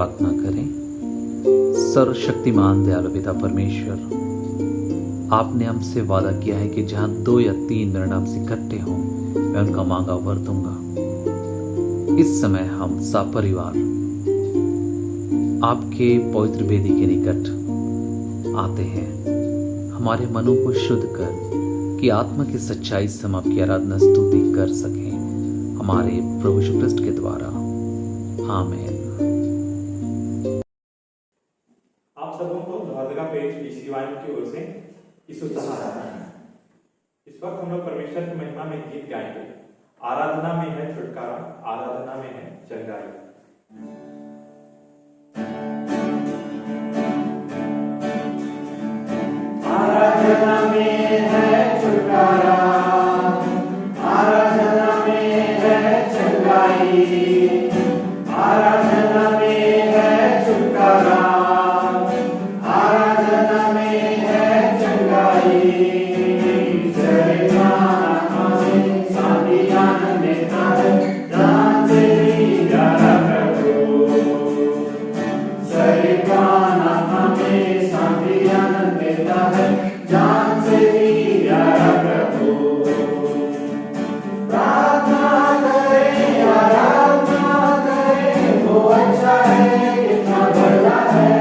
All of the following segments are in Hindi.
प्रार्थना करें। सर्वशक्तिमान दयालु पिता परमेश्वर, आपने हमसे वादा किया है कि जहां 2 या 3 मेरे नाम से इकट्ठे हों, मैं उनका मांगा वर दूंगा। इस समय हम सब परिवार आपके पवित्र वेदी के निकट आते हैं, हमारे मनों को शुद्ध कर कि आत्मा की सच्चाई से हम आपकी आराधना स्तुति कर सकें, हमारे प्रभु यीशु क्रिस्ट के द्वारा। आमीन। आप सबों को लोहरदगा पेज ईसीवाई की ओर से यीशु सहारा। इस वक्त हम लोग परमेश्वर की महिमा में गीत गाएंगे। आराधना में है छुटकारा, आराधना में है चंगाई। आराधना में है छुटकारा, आराधना में है चंगाई, आराधना में है छुटकारा, आराधना में है चंगाई। शांति आनंद देता है, जान से भी प्यारा प्रभु। शरीर प्राण आत्मा में शांति आनंद देता है, जान से भी प्यारा प्रभु। प्रार्थना करें, आराधना करें, वो अच्छा है, कितना भला है।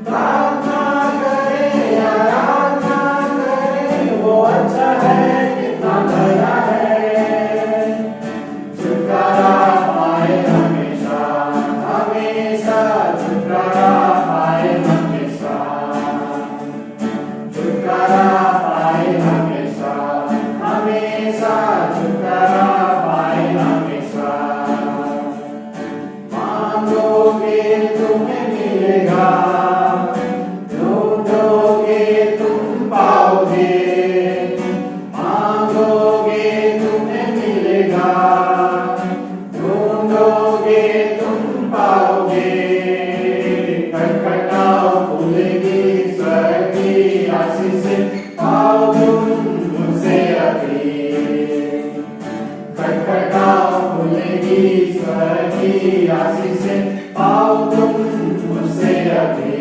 प्रार्थना करें, आराधना करें, वो अच्छा है, कितना भला है। छुटकारा पाए हमेशा, हमेशा छुटकारा पाए हमेशा, छुटकारा पाए हमेशा, हमेशा छुटकारा पाए हमेशा। मांगोगे तुम्हें मिलेगा, ढूंढोगे तुम पाओगे। मांगोगे तुम्हें मिलेगा, ढूंढोगे तुम पाओगे। खटखटाओ खुलेगी स्वर्ग की आशीष से, पाओ तुम मुझसे अभी। खटखटाओ खुलेगी स्वर्ग की आशीष से, पाओ तुम मुझसे अभी।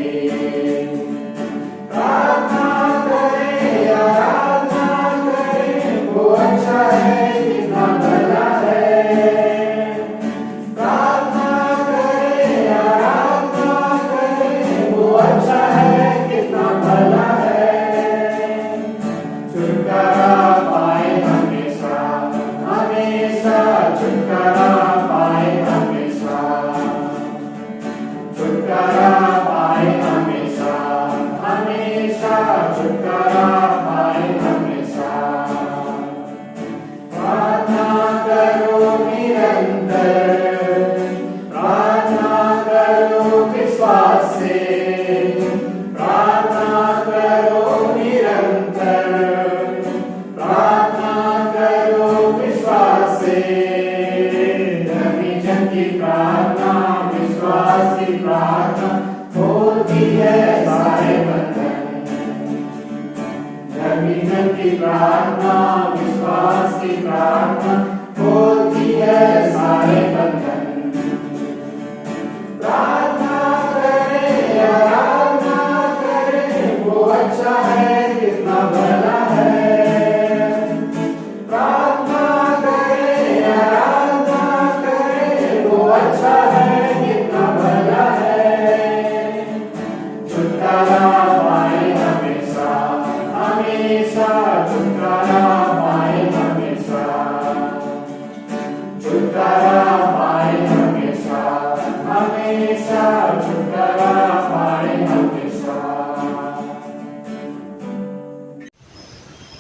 प्रार्थना करें, आराधना करें, वो अच्छा है, कितना भला है। प्रार्थना करें, आराधना करें, वो अच्छा है, कितना भला है। छुटकारा पाए हमेशा, हमेशा छुटकारा पाए हमेशा, छुटकारा पाए हमेशा, हमेशा छुटकारा पाए हमेशा। प्रार्थना करो निरंतर, प्रार्थना करो विश्वास से, प्रार्थना करो निरंतर, प्रार्थना करो विश्वास से। धर्मी जन की प्रार्थना, विश्वास की प्रार्थना, होती है सारे बंधन। धर्मी जन की प्रार्थना, विश्वास की प्रार्थना, होती है सारे बंधन। प्रार्थना करें, आराधना करें, वो अच्छा है, कितना भला है। प्रार्थना करें, आराधना करें, वो अच्छा है, कितना भला है। छुटकारा पाए हमेशा, हमेशा छुटकारा पाए हमेशा, छुटकारा पाए हमेशा, हमेशा छुटकारा पाए हमेशा।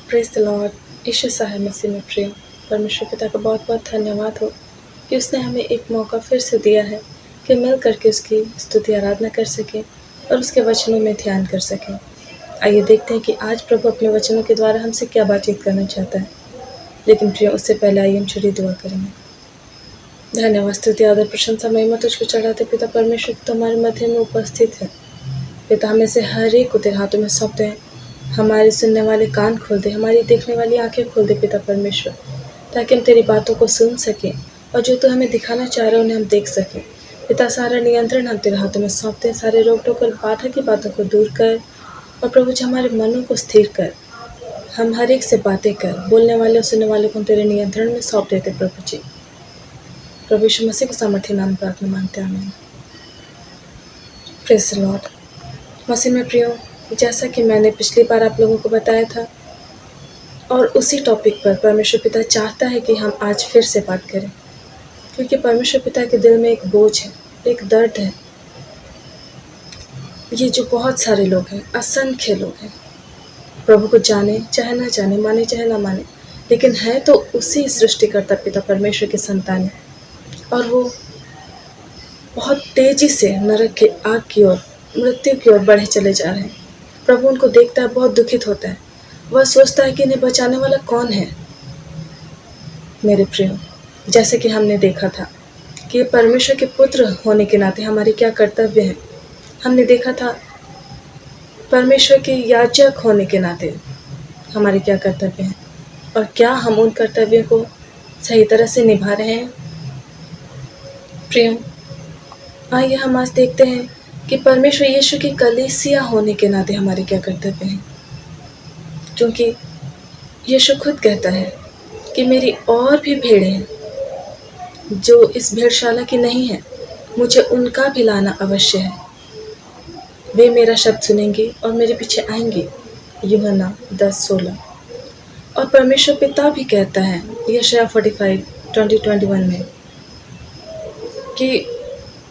Praise the Lord. यीशु साहब मसीह में प्रिय परमेश्वर पिता का बहुत बहुत धन्यवाद हो कि उसने हमें एक मौका फिर से दिया है कि मिल करके उसकी स्तुति आराधना कर सकें और उसके वचनों में ध्यान कर सकें। आइए देखते हैं कि आज प्रभु अपने वचनों के द्वारा हमसे क्या बातचीत करना चाहता है। लेकिन प्रिय उससे पहले आइए हम छोटी दुआ करेंगे। धन्यवाद, स्तुति, आदर, प्रशंसा, महिमा तुझको चढ़ाते पिता परमेश्वर, तुम्हारे मध्य में उपस्थित है। पिता हमें से हर एक को तेरे हाथों में सौंपते हैं। हमारे सुनने वाले कान खोल दे, हमारी देखने वाली आंखें खोल दे पिता परमेश्वर, ताकि हम तेरी बातों को सुन सकें और जो तू हमें दिखाना चाह रहे हो उन्हें हम देख सकें। पिता सारा नियंत्रण हम तेरे हाथों में सौंपते हैं, सारे रोक टोक और बाधा की बातों को दूर कर और प्रभु जी हमारे मनों को स्थिर कर। हम हर एक से बातें कर, बोलने वाले और सुनने वाले को हम तेरे नियंत्रण में सौंप देते प्रभु जी। प्रभु यीशु मसीह के सामर्थ्य नाम में प्रार्थना मांगते हैं, आमीन। Praise the Lord. मसीह में प्रियो, जैसा कि मैंने पिछली बार आप लोगों को बताया था और उसी टॉपिक पर परमेश्वर पिता चाहता है कि हम आज फिर से बात करें, क्योंकि परमेश्वर पिता के दिल में एक बोझ है, एक दर्द है। ये जो बहुत सारे लोग हैं, असंख्य लोग हैं, प्रभु को जाने चाहे ना जाने, माने चाहे ना माने, लेकिन है तो उसी सृष्टिकर्ता पिता परमेश्वर के संतान है, और वो बहुत तेजी से नरक के आग की ओर, मृत्यु की ओर बढ़े चले जा रहे हैं। प्रभु उनको देखता है, बहुत दुखित होता है। वह सोचता है कि इन्हें बचाने वाला कौन है। मेरे प्रियो, जैसे कि हमने देखा था कि परमेश्वर के पुत्र होने के नाते हमारे क्या कर्तव्य हैं। हमने देखा था परमेश्वर के याजक होने के नाते हमारे क्या कर्तव्य हैं, और क्या हम उन कर्तव्यों को सही तरह से निभा रहे हैं। प्रियो, आइए हम आज देखते हैं कि परमेश्वर यीशु की कलीसिया होने के नाते हमारे क्या कर्तव्य हैं, क्योंकि यीशु खुद कहता है कि मेरी और भी भेड़ें हैं जो इस भेड़शाला की नहीं है, मुझे उनका भी लाना अवश्य है। वे मेरा शब्द सुनेंगे और मेरे पीछे आएंगे। यूहन्ना 10:16। और परमेश्वर पिता भी कहता है यशायाह 45:20-21 में कि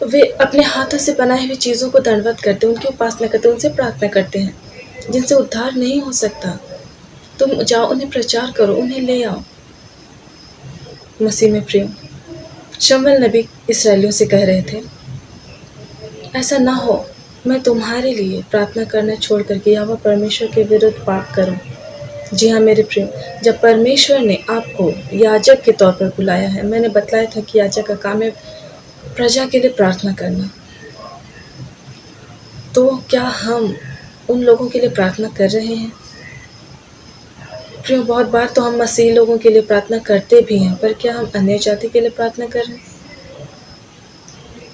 वे अपने हाथों से बनाई हुई चीज़ों को दंडवत करते, उनकी उपासना करते, उनसे प्रार्थना करते हैं जिनसे उद्धार नहीं हो सकता। तुम जाओ, उन्हें प्रचार करो, उन्हें ले आओ। मसीह में प्रियो, शमूएल नबी इस्राएलियों से कह रहे थे, ऐसा ना हो मैं तुम्हारे लिए प्रार्थना करना छोड़ करके यहोवा परमेश्वर के विरुद्ध पाप करूं। जी हाँ मेरे प्रियो, जब परमेश्वर ने आपको याजक के तौर पर बुलाया है, मैंने बतलाया था कि याजक का काम है प्रजा के लिए प्रार्थना करना, तो क्या हम उन लोगों के लिए प्रार्थना कर रहे हैं? प्रियो, बहुत बार तो हम मसीही लोगों के लिए प्रार्थना करते भी हैं, पर क्या हम अन्य जाति के लिए प्रार्थना कर रहे हैं?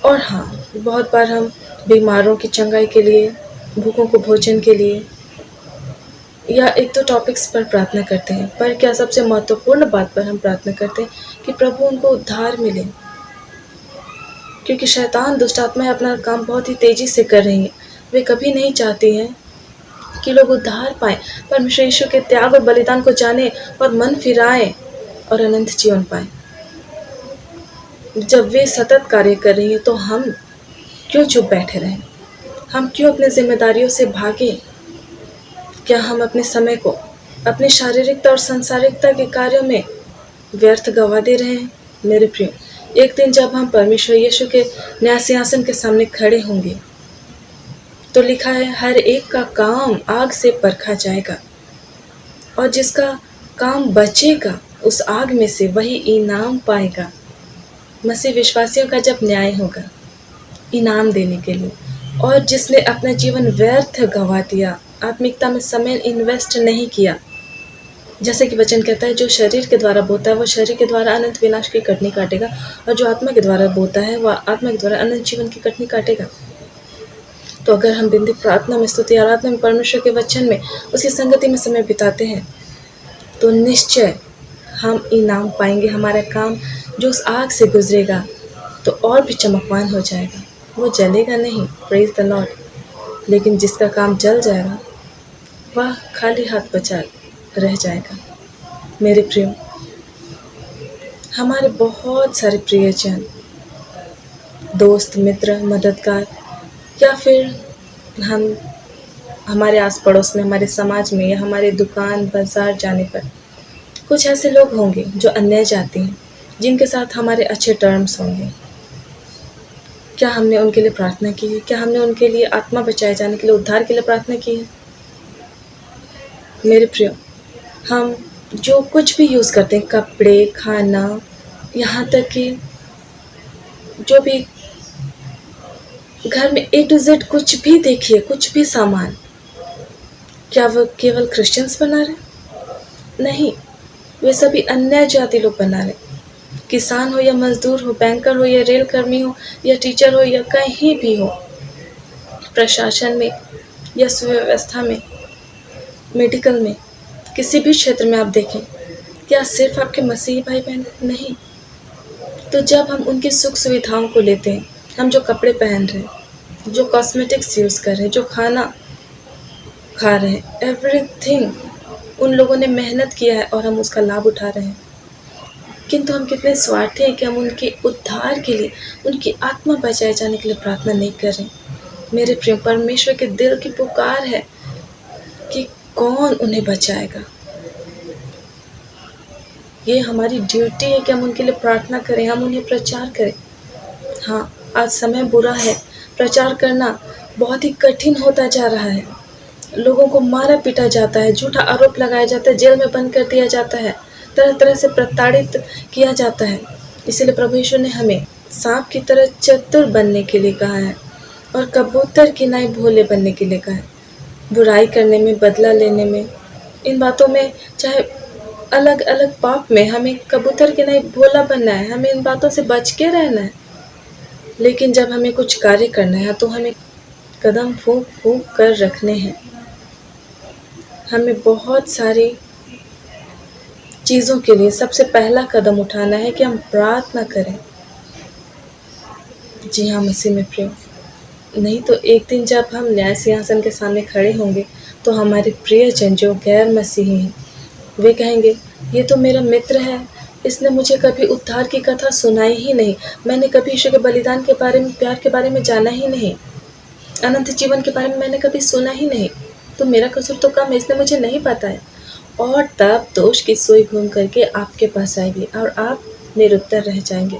और हाँ, बहुत बार हम बीमारों की चंगाई के लिए, भूखों को भोजन के लिए या एक दो टॉपिक्स पर प्रार्थना करते हैं, पर क्या सबसे महत्वपूर्ण बात पर हम प्रार्थना करते हैं कि प्रभु उनको उद्धार मिले? क्योंकि शैतान, दुष्ट आत्माएं अपना काम बहुत ही तेजी से कर रही हैं। वे कभी नहीं चाहती हैं कि लोग उद्धार पाएं, परमेश्वर यीशु के त्याग और बलिदान को जाने और मन फिराएं और अनंत जीवन पाएं। जब वे सतत कार्य कर रही हैं, तो हम क्यों चुप बैठे रहें? हम क्यों अपनी जिम्मेदारियों से भागें? क्या हम अपने समय को अपनी शारीरिकता और सांसारिकता के कार्यों में व्यर्थ गवा दे रहे हैं? मेरे प्रियो, एक दिन जब हम परमेश्वर यीशु के न्याय सिंहासन के सामने खड़े होंगे, तो लिखा है हर एक का काम आग से परखा जाएगा, और जिसका काम बचेगा उस आग में से वही इनाम पाएगा। मसीह विश्वासियों का जब न्याय होगा इनाम देने के लिए, और जिसने अपना जीवन व्यर्थ गवा दिया, आत्मिकता में समय इन्वेस्ट नहीं किया, जैसे कि वचन कहता है जो शरीर के द्वारा बोता है वो शरीर के द्वारा अनंत विनाश की कटनी काटेगा, और जो आत्मा के द्वारा बोता है वह आत्मा के द्वारा अनंत जीवन की कटनी काटेगा। तो अगर हम दिन दिन प्रार्थना में, स्तुति आराधना में, परमेश्वर के वचन में, उसकी संगति में समय बिताते हैं, तो निश्चय हम इनाम पाएंगे। हमारा काम जो उस आग से गुजरेगा तो और भी चमकवान हो जाएगा, वो जलेगा नहीं, प्रेज द लॉर्ड। लेकिन जिसका काम जल जाएगा वह खाली हाथ बचा रह जाएगा। मेरे प्रियो, हमारे बहुत सारे प्रियजन, दोस्त, मित्र, मददगार, या फिर हमारे आस पड़ोस में, हमारे समाज में, या हमारे दुकान बाजार जाने पर कुछ ऐसे लोग होंगे जो अन्य जाति हैं, जिनके साथ हमारे अच्छे टर्म्स होंगे। क्या हमने उनके लिए प्रार्थना की है? क्या हमने उनके लिए आत्मा बचाए जाने के लिए, उद्धार के लिए प्रार्थना की है? मेरे प्रियो, हम जो कुछ भी यूज़ करते हैं, कपड़े, खाना, यहाँ तक कि जो भी घर में A to Z कुछ भी देखिए, कुछ भी सामान, क्या वो केवल क्रिश्चियंस बना रहे? नहीं, वे सभी अन्य जाति लोग बना रहे। किसान हो या मजदूर हो, बैंकर हो या रेल कर्मी हो या टीचर हो या कहीं भी हो, प्रशासन में या सुव्यवस्था में, मेडिकल में, किसी भी क्षेत्र में आप देखें, क्या सिर्फ आपके मसीही भाई बहन नहीं? तो जब हम उनकी सुख सुविधाओं को लेते हैं, हम जो कपड़े पहन रहे हैं, जो कॉस्मेटिक्स यूज़ कर रहे हैं, जो खाना खा रहे हैं, एवरीथिंग उन लोगों ने मेहनत किया है और हम उसका लाभ उठा रहे हैं। किंतु हम कितने स्वार्थी हैं कि हम उनके उद्धार के लिए, उनकी आत्मा बचाए जाने के लिए प्रार्थना नहीं कर रहे। मेरे प्रिय, परमेश्वर के दिल की पुकार है कि कौन उन्हें बचाएगा। ये हमारी ड्यूटी है कि हम उनके लिए प्रार्थना करें, हम उन्हें प्रचार करें। हाँ, आज समय बुरा है, प्रचार करना बहुत ही कठिन होता जा रहा है। लोगों को मारा पीटा जाता है, झूठा आरोप लगाया जाता है, जेल में बंद कर दिया जाता है, तरह तरह से प्रताड़ित किया जाता है। इसीलिए प्रभु यीशु ने हमें सांप की तरह चतुर बनने के लिए कहा है और कबूतर की नाई भोले बनने के लिए कहा है। बुराई करने में, बदला लेने में, इन बातों में, चाहे अलग अलग पाप में, हमें कबूतर की नाई भोला बनना है, हमें इन बातों से बच के रहना है। लेकिन जब हमें कुछ कार्य करना है तो हमें कदम फूंक फूंक कर रखने हैं। हमें बहुत सारी चीज़ों के लिए सबसे पहला कदम उठाना है कि हम प्रार्थना करें। जी हाँ मसीह में प्रिय, नहीं तो एक दिन जब हम न्याय सिंहासन के सामने खड़े होंगे तो हमारे प्रियजन जो गैर मसीही हैं, वे कहेंगे, ये तो मेरा मित्र है, इसने मुझे कभी उद्धार की कथा सुनाई ही नहीं, मैंने कभी यीशु के बलिदान के बारे में, प्यार के बारे में जाना ही नहीं, अनंत जीवन के बारे में मैंने कभी सुना ही नहीं, तो मेरा कसूर तो कम है, इसने मुझे नहीं पता है। और तब दोष की सुई घूम करके आपके पास आएगी और आप निरुत्तर रह जाएंगे,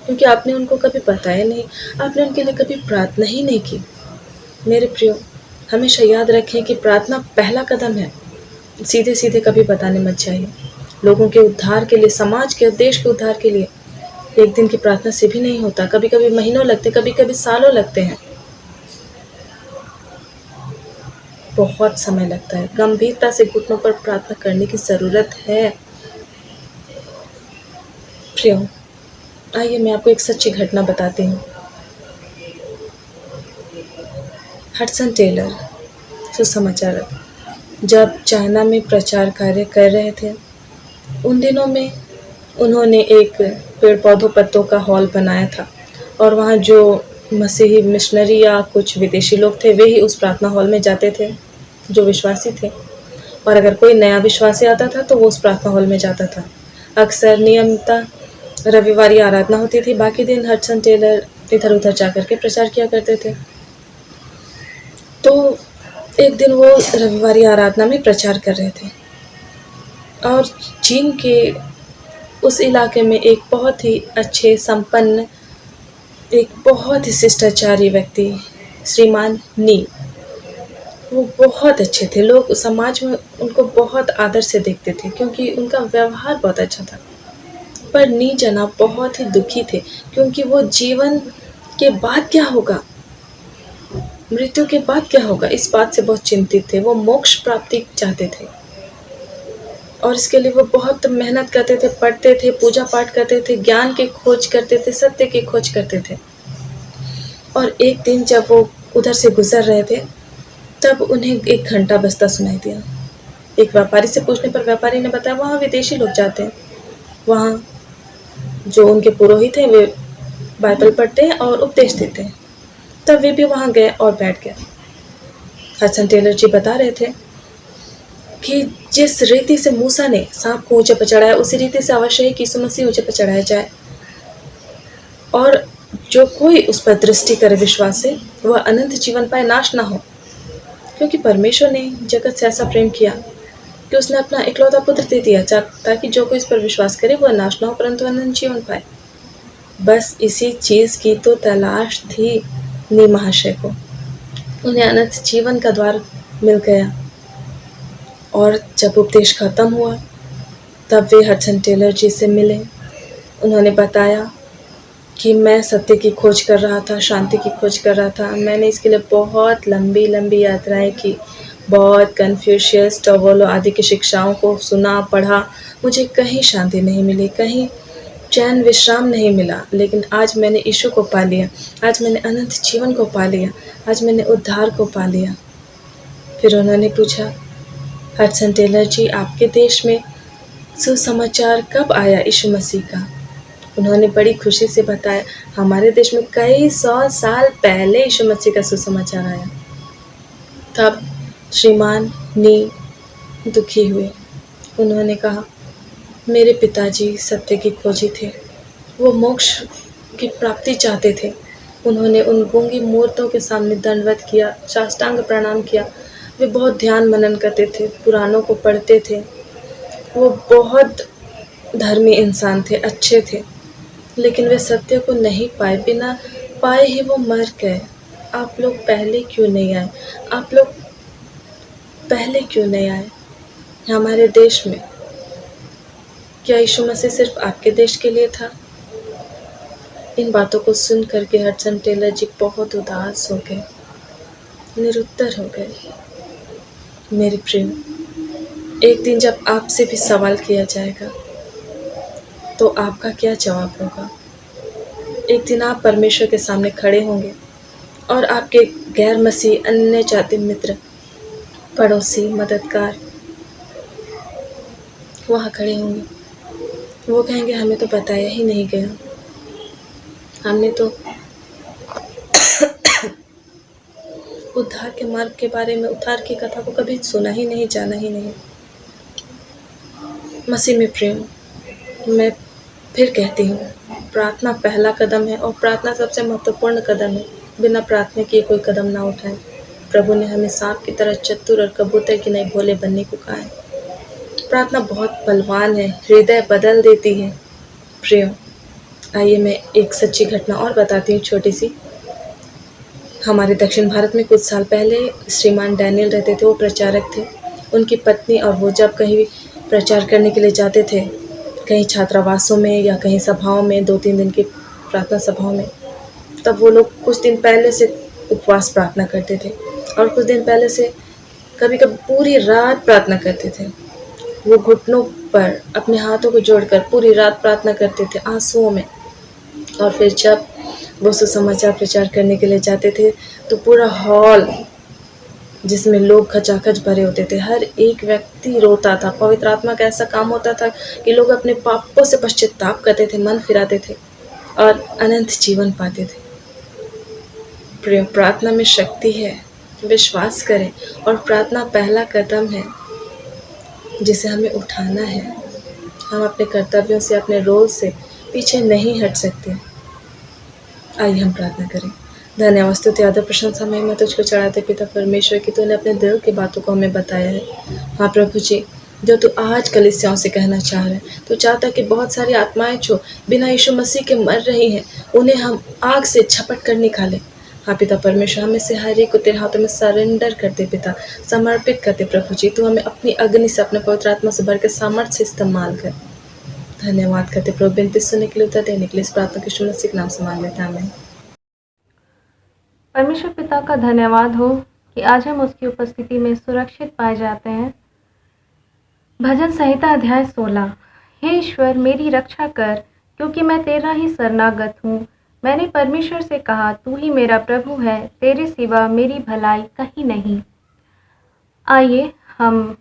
क्योंकि आपने उनको कभी बताया नहीं, आपने उनके लिए कभी प्रार्थना ही नहीं की। मेरे प्रियो, हमेशा याद रखें कि प्रार्थना पहला कदम है। सीधे सीधे कभी बताने मत जाइए। लोगों के उद्धार के लिए, समाज के, देश के उद्धार के लिए एक दिन की प्रार्थना से भी नहीं होता, कभी कभी महीनों लगते, कभी कभी सालों लगते हैं, बहुत समय लगता है। गंभीरता से घुटनों पर प्रार्थना करने की ज़रूरत है। प्रियो, आइए मैं आपको एक सच्ची घटना बताती हूँ। हडसन टेलर सुसमाचारक जब चाइना में प्रचार कार्य कर रहे थे, उन दिनों में उन्होंने एक पेड़ पौधों पत्तों का हॉल बनाया था और वहाँ जो मसीही मिशनरी या कुछ विदेशी लोग थे, वे ही उस प्रार्थना हॉल में जाते थे जो विश्वासी थे, और अगर कोई नया विश्वासी आता था तो वो उस प्रार्थना हॉल में जाता था। अक्सर नियमितता रविवारी आराधना होती थी, बाकी दिन हडसन टेलर इधर उधर जाकर के प्रचार किया करते थे। तो एक दिन वो रविवारी आराधना में प्रचार कर रहे थे और चीन के उस इलाके में एक बहुत ही अच्छे, संपन्न, एक बहुत ही शिष्टाचारी व्यक्ति श्रीमान नी, वो बहुत अच्छे थे। लोग समाज में उनको बहुत आदर से देखते थे क्योंकि उनका व्यवहार बहुत अच्छा था। पर नी जनाब बहुत ही दुखी थे क्योंकि वो जीवन के बाद क्या होगा, मृत्यु के बाद क्या होगा, इस बात से बहुत चिंतित थे। वो मोक्ष प्राप्ति चाहते थे और इसके लिए वो बहुत मेहनत करते थे, पढ़ते थे, पूजा पाठ करते थे, ज्ञान की खोज करते थे, सत्य की खोज करते थे। और एक दिन जब वो उधर से गुजर रहे थे तब उन्हें एक घंटा बजता सुनाई दिया। एक व्यापारी से पूछने पर व्यापारी ने बताया वहाँ विदेशी लोग जाते हैं, वहाँ जो उनके पुरोहित हैं वे बाइबल पढ़ते हैं और उपदेश देते हैं। तब वे भी वहाँ गए और बैठ गए। हडसन टेलर जी बता रहे थे कि जिस रीति से मूसा ने सांप को ऊंचे पर चढ़ाया, उसी रीति से अवश्य है कि यीशु मसीह ऊंचे पर चढ़ाया जाए और जो कोई उस पर दृष्टि करे विश्वास से, वह अनंत जीवन पाए, नाश ना हो। क्योंकि परमेश्वर ने जगत से ऐसा प्रेम किया कि उसने अपना इकलौता पुत्र दे दिया ताकि जो कोई इस पर विश्वास करे वह नाश ना हो परंतु अनंत जीवन पाए। बस इसी चीज़ की तो तलाश थी नी महाशय को। उन्हें अनंत जीवन का द्वार मिल गया और जब उपदेश खत्म हुआ तब वे हडसन टेलर जी से मिले। उन्होंने बताया कि मैं सत्य की खोज कर रहा था, शांति की खोज कर रहा था। मैंने इसके लिए बहुत लंबी लंबी यात्राएं की, बहुत कन्फ्यूशियस, टोवोलो आदि की शिक्षाओं को सुना, पढ़ा, मुझे कहीं शांति नहीं मिली, कहीं चैन विश्राम नहीं मिला, लेकिन आज मैंने यीशु को पा लिया, आज मैंने अनंत जीवन को पा लिया, आज मैंने उद्धार को पा लिया। फिर उन्होंने पूछा, हडसन टेलर जी, आपके देश में सुसमाचार कब आया यीशु मसीह का? उन्होंने बड़ी खुशी से बताया, हमारे देश में कई 100 साल पहले यीशु मसीह का सुसमाचार आया। तब श्रीमान नी दुखी हुए। उन्होंने कहा, मेरे पिताजी सत्य के खोजी थे, वो मोक्ष की प्राप्ति चाहते थे। उन्होंने उन गूंगी मूर्तों के सामने दंडवत किया, साष्टांग प्रणाम किया। वे बहुत ध्यान मनन करते थे, पुराणों को पढ़ते थे। वो बहुत धर्मी इंसान थे, अच्छे थे, लेकिन वे सत्य को नहीं पाए। बिना पाए ही वो मर गए। आप लोग पहले क्यों नहीं आए? आप लोग पहले क्यों नहीं आए हमारे देश में? क्या यीशु मसीह सिर्फ आपके देश के लिए था? इन बातों को सुन करके हडसन टेलर जी बहुत उदास हो गए, निरुत्तर हो गए। मेरे प्रिय, एक दिन जब आपसे भी सवाल किया जाएगा तो आपका क्या जवाब होगा? एक दिन आप परमेश्वर के सामने खड़े होंगे और आपके गैर मसीह, अन्य जाति मित्र, पड़ोसी, मददगार वहाँ खड़े होंगे। वो कहेंगे, हमें तो बताया ही नहीं गया, हमने तो उद्धार के मार्ग के बारे में, उद्धार की कथा को कभी सुना ही नहीं, जाना ही नहीं। मसीह में प्रेम, मैं फिर कहती हूँ, प्रार्थना पहला कदम है और प्रार्थना सबसे महत्वपूर्ण कदम है। बिना प्रार्थना किए कोई कदम ना उठाएं। प्रभु ने हमें सांप की तरह चतुर और कबूतर की नहीं भोले बनने को कहा है। प्रार्थना बहुत बलवान है, हृदय बदल देती है। प्रियो, आइए मैं एक सच्ची घटना और बताती हूँ, छोटी सी। हमारे दक्षिण भारत में कुछ साल पहले श्रीमान डैनियल रहते थे। वो प्रचारक थे। उनकी पत्नी और वो जब कहीं प्रचार करने के लिए जाते थे, कहीं छात्रावासों में या कहीं सभाओं में, 2-3 दिन की प्रार्थना सभाओं में, तब वो लोग कुछ दिन पहले से उपवास प्रार्थना करते थे और कुछ दिन पहले से कभी कभी पूरी रात प्रार्थना करते थे। वो घुटनों पर अपने हाथों को जोड़कर पूरी रात प्रार्थना करते थे, आंसुओं में। और फिर जब वो सुसमाचार प्रचार करने के लिए जाते थे तो पूरा हॉल जिसमें लोग खचाखच भरे होते थे, हर एक व्यक्ति रोता था। पवित्र आत्मा का ऐसा काम होता था कि लोग अपने पापों से पश्चाताप करते थे, मन फिराते थे और अनंत जीवन पाते थे। प्रिय, प्रार्थना में शक्ति है, विश्वास करें। और प्रार्थना पहला कदम है जिसे हमें उठाना है। हम अपने कर्तव्यों से, अपने रोल से पीछे नहीं हट सकते। आइए हम प्रार्थना करें। धन्यवाद, स्तुति, आदर, प्रशंसा, महिमा तुझको चढ़ाते पिता परमेश्वर की तूने अपने दिल की बातों को हमें बताया है। हाँ प्रभु जी, जो तू आज कलीसियाओं से कहना चाह रहे हैं, तो चाहता कि बहुत सारी आत्माएं जो बिना यीशु मसीह के मर रही हैं, उन्हें हम आग से झपट कर निकालें। हाँ पिता परमेश्वर, हमें से हर एक को तेरे हाथों में सरेंडर करते पिता, समर्पित करते प्रभु जी। तू हमें अपनी अग्नि से, अपने पवित्र आत्मा से भर के सामर्थ्य से इस्तेमाल कर। धन्यवाद करते प्रभु, बिनती सुनने के लिए, उत्तर देने के लिए। इस प्रार्थना के यीशु मसीह के नाम से मांग लेते हैं, आमीन। परमेश्वर पिता का धन्यवाद हो कि आज हम उसकी उपस्थिति में सुरक्षित पाए जाते हैं। भजन संहिता अध्याय 16। हे ईश्वर, मेरी रक्षा कर, क्योंकि मैं तेरा ही शरणागत हूँ। मैंने परमेश्वर से कहा, तू ही मेरा प्रभु है, तेरे सिवा मेरी भलाई कहीं नहीं। आइए हम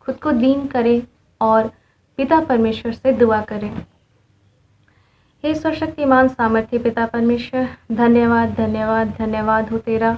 खुद को दीन करें और पिता परमेश्वर से दुआ करें। हे सर्वशक्तिमान सामर्थ्य पिता परमेश्वर, धन्यवाद धन्यवाद धन्यवाद हो तेरा।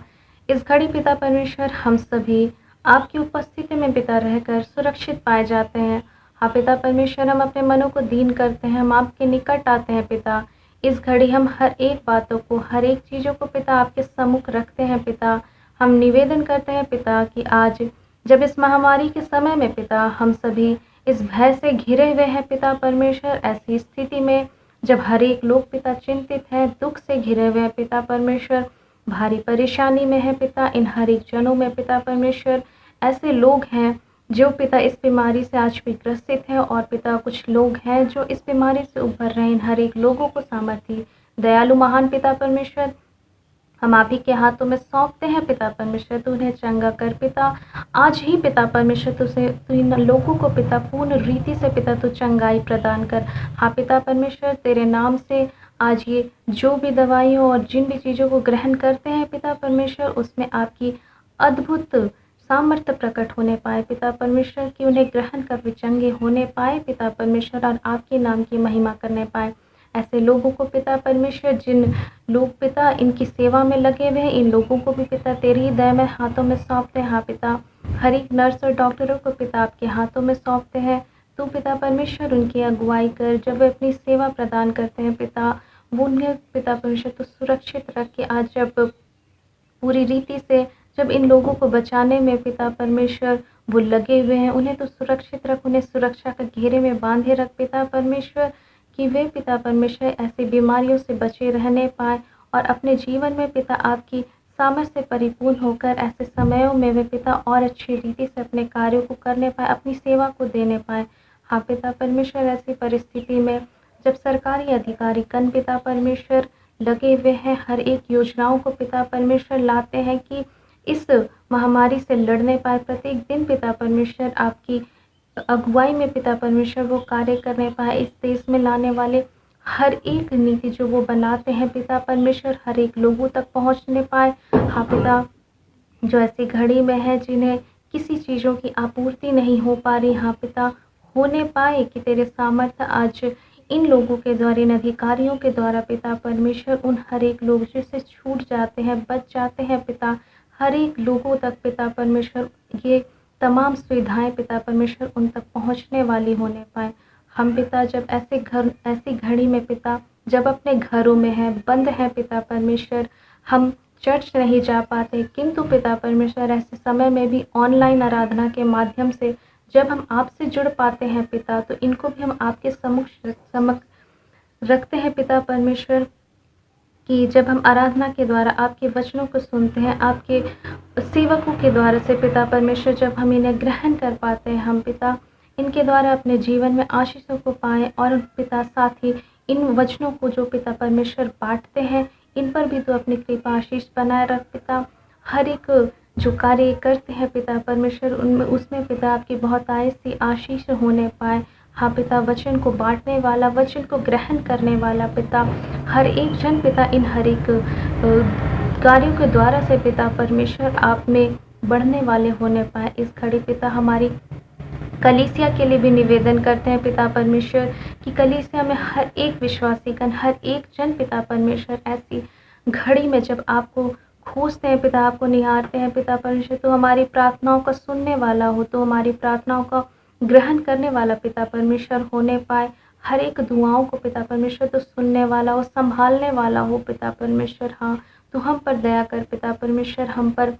इस घड़ी पिता परमेश्वर, हम सभी आपकी उपस्थिति में पिता रहकर सुरक्षित पाए जाते हैं। हाँ पिता परमेश्वर, हम अपने मनों को दीन करते हैं, हम आपके निकट आते हैं पिता। इस घड़ी हम हर एक बातों को, हर एक चीज़ों को पिता आपके सम्मुख रखते हैं पिता। हम निवेदन करते हैं पिता कि आज जब इस महामारी के समय में पिता हम सभी इस भय से घिरे हुए हैं पिता परमेश्वर, ऐसी स्थिति में जब हर एक लोग पिता चिंतित हैं, दुख से घिरे हुए हैं पिता परमेश्वर, भारी परेशानी में है पिता, इन हर एक जनों में पिता परमेश्वर ऐसे लोग हैं जो पिता इस बीमारी से आज भी ग्रसित हैं, और पिता कुछ लोग हैं जो इस बीमारी से उभर रहे हैं। इन हर एक लोगों को सामर्थ्य दयालु महान पिता परमेश्वर हम आप ही के हाथों में सौंपते हैं पिता परमेश्वर। तू उन्हें चंगा कर पिता, आज ही पिता परमेश्वर तू इन लोगों को पिता पूर्ण रीति से पिता तू चंगाई प्रदान कर। हाँ पिता परमेश्वर, तेरे नाम से आज ये जो भी दवाइयों और जिन भी चीज़ों को ग्रहण करते हैं पिता परमेश्वर, उसमें आपकी अद्भुत सामर्थ्य प्रकट होने पाए पिता परमेश्वर, कि उन्हें ग्रहण कर वे चंगे होने पाए पिता परमेश्वर, और आपके नाम की महिमा करने पाए। ऐसे लोगों को पिता परमेश्वर, जिन लोग पिता इनकी सेवा में लगे हुए हैं, इन लोगों को भी पिता तेरी ही दया में हाथों में सौंपते हैं। हाँ पिता, हर एक नर्स और डॉक्टरों को पिता आपके हाथों में सौंपते हैं। तू पिता परमेश्वर उनकी अगुवाई कर, जब वे अपनी सेवा प्रदान करते हैं पिता, वो उन्हें पिता परमेश्वर तो सुरक्षित रख के आज जब पूरी रीति से जब इन लोगों को बचाने में पिता परमेश्वर वो लगे हुए हैं, उन्हें तो सुरक्षित रख, उन्हें सुरक्षा के घेरे में बांधे रख पिता परमेश्वर, कि वे पिता परमेश्वर ऐसी बीमारियों से बचे रहने पाए और अपने जीवन में पिता आपकी सामर्थ्य से परिपूर्ण होकर ऐसे समयों में वे पिता और अच्छी रीति से अपने कार्यों को करने पाए, अपनी सेवा को देने पाए। हाँ पिता परमेश्वर, ऐसी परिस्थिति में जब सरकारी अधिकारी कन पिता परमेश्वर लगे हुए हैं, हर एक योजनाओं को पिता परमेश्वर लाते हैं कि इस महामारी से लड़ने पाए, प्रत्येक दिन पिता परमेश्वर आपकी अगुवाई में पिता परमेश्वर वो कार्य करने पाए, इस देश में लाने वाले हर एक नीति जो वो बनाते हैं पिता परमेश्वर हर एक लोगों तक पहुंचने पाए। हाँ पिता, जो ऐसी घड़ी में है जिन्हें किसी चीज़ों की आपूर्ति नहीं हो पा रही, हाँ पिता होने पाए कि तेरे सामर्थ्य आज इन लोगों के द्वारा, इन अधिकारियों के द्वारा पिता परमेश्वर उन हर एक लोग जिससे छूट जाते हैं, बच जाते हैं पिता, हर एक लोगों तक पिता परमेश्वर ये तमाम सुविधाएं पिता परमेश्वर उन तक पहुंचने वाली होने पाए। हम पिता जब ऐसी घड़ी में पिता जब अपने घरों में हैं, बंद हैं पिता परमेश्वर, हम चर्च नहीं जा पाते, किंतु पिता परमेश्वर ऐसे समय में भी ऑनलाइन आराधना के माध्यम से जब हम आपसे जुड़ पाते हैं पिता, तो इनको भी हम आपके समक्ष रखते हैं पिता परमेश्वर, कि जब हम आराधना के द्वारा आपके वचनों को सुनते हैं, आपके सेवकों के द्वारा से पिता परमेश्वर जब हम इन्हें ग्रहण कर पाते हैं, हम पिता इनके द्वारा अपने जीवन में आशीषों को पाएं, और पिता साथ ही इन वचनों को जो पिता परमेश्वर बांटते हैं, इन पर भी तो अपनी कृपा आशीष बनाए रख पिता। हर एक जो कार्य करते हैं पिता परमेश्वर उनमें उसमें पिता आपकी बहुत सी आशीष होने पाए। हाँ पिता, वचन को बांटने वाला, वचन को ग्रहण करने वाला पिता, हर एक जन पिता इन हर एक कार्यों के द्वारा से पिता परमेश्वर आप में बढ़ने वाले होने पाए। इस घड़ी पिता हमारी कलीसिया के लिए भी निवेदन करते हैं पिता परमेश्वर, कि कलीसिया में हर एक विश्वासीगण, हर एक जन पिता परमेश्वर ऐसी घड़ी में जब आपको खोजते हैं पिता, आपको निहारते हैं पिता परमेश्वर, तो हमारी प्रार्थनाओं का सुनने वाला हो, तो हमारी प्रार्थनाओं का ग्रहण करने वाला पिता परमेश्वर होने पाए। हर एक दुआओं को पिता परमेश्वर तो सुनने वाला हो, संभालने वाला हो पिता परमेश्वर। हाँ, तो हम पर दया कर पिता परमेश्वर, हम पर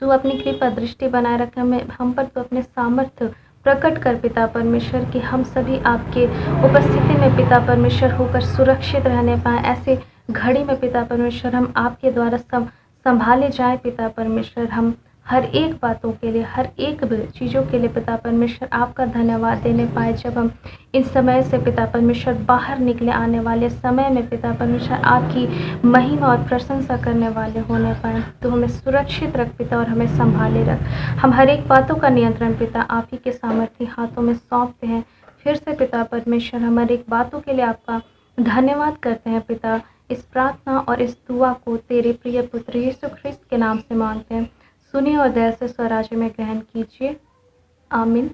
तू अपनी कृपा दृष्टि बनाए रख, हम पर तो अपने सामर्थ्य प्रकट कर पिता परमेश्वर, कि हम सभी आपके उपस्थिति में पिता परमेश्वर होकर सुरक्षित रहने पाए। ऐसे घड़ी में पिता परमेश्वर हम आपके द्वारा संभाले जाए पिता परमेश्वर, हम हर एक बातों के लिए, हर एक चीज़ों के लिए पिता परमेश्वर आपका धन्यवाद देने पाए। जब हम इन समय से पिता परमेश्वर बाहर निकले, आने वाले समय में पिता परमेश्वर आपकी महिमा और प्रशंसा करने वाले होने पाए, तो हमें सुरक्षित रख पिता और हमें संभाले रख। हम हर एक बातों का नियंत्रण पिता आप ही के सामर्थ्य हाथों में सौंपते हैं। फिर से पिता परमेश्वर हम हर एक बातों के लिए आपका धन्यवाद करते हैं पिता। इस प्रार्थना और इस दुआ को तेरे प्रिय पुत्र यीशु ख्रिस्त के नाम से मांगते हैं। सुनिए और दया से स्वराज्य में ग्रहण कीजिए। आमीन।